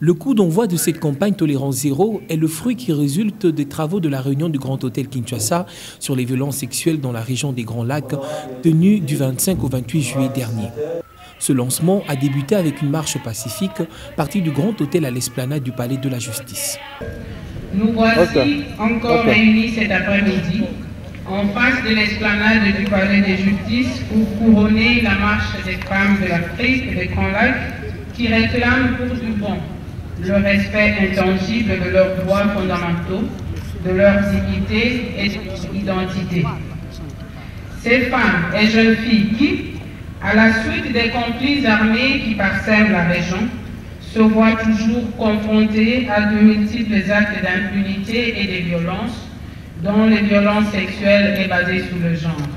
Le coup d'envoi de cette campagne Tolérance Zéro est le fruit qui résulte des travaux de la réunion du Grand Hôtel Kinshasa sur les violences sexuelles dans la région des Grands Lacs, tenue du 25 au 28 juillet dernier. Ce lancement a débuté avec une marche pacifique partie du Grand Hôtel à l'esplanade du Palais de la Justice. Nous voici encore réunis cet après-midi en face de l'esplanade du Palais de Justice pour couronner la marche des femmes de l'Afrique des Grands Lacs qui réclament pour du bon le respect intangible de leurs droits fondamentaux, de leur dignité et de leur identité. Ces femmes et jeunes filles qui, à la suite des conflits armés qui parsèment la région, se voient toujours confrontées à de multiples actes d'impunité et de violence, dont les violences sexuelles et basées sur le genre.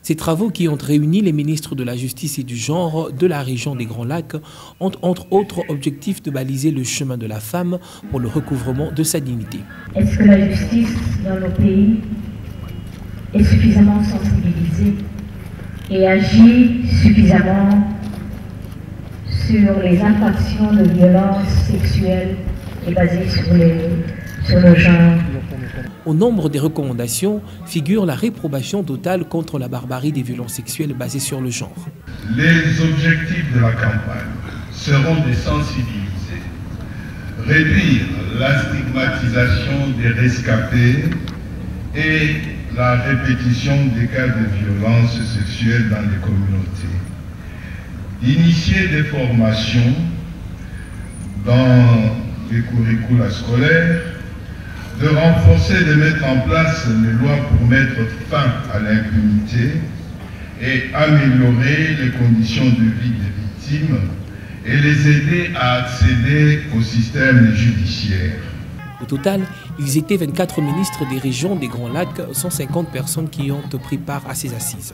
Ces travaux qui ont réuni les ministres de la Justice et du Genre de la région des Grands Lacs ont entre autres objectif de baliser le chemin de la femme pour le recouvrement de sa dignité. Est-ce que la justice dans nos pays est suffisamment sensibilisée et agit suffisamment sur les infractions de violences sexuelles et basées sur le genre? Au nombre des recommandations figure la réprobation totale contre la barbarie des violences sexuelles basées sur le genre. Les objectifs de la campagne seront de sensibiliser, réduire la stigmatisation des rescapés et la répétition des cas de violences sexuelles dans les communautés, initier des formations dans les curricula scolaires, de renforcer, de mettre en place les lois pour mettre fin à l'impunité et améliorer les conditions de vie des victimes et les aider à accéder au système judiciaire. Au total, ils étaient 24 ministres des régions des Grands Lacs, 150 personnes qui ont pris part à ces assises.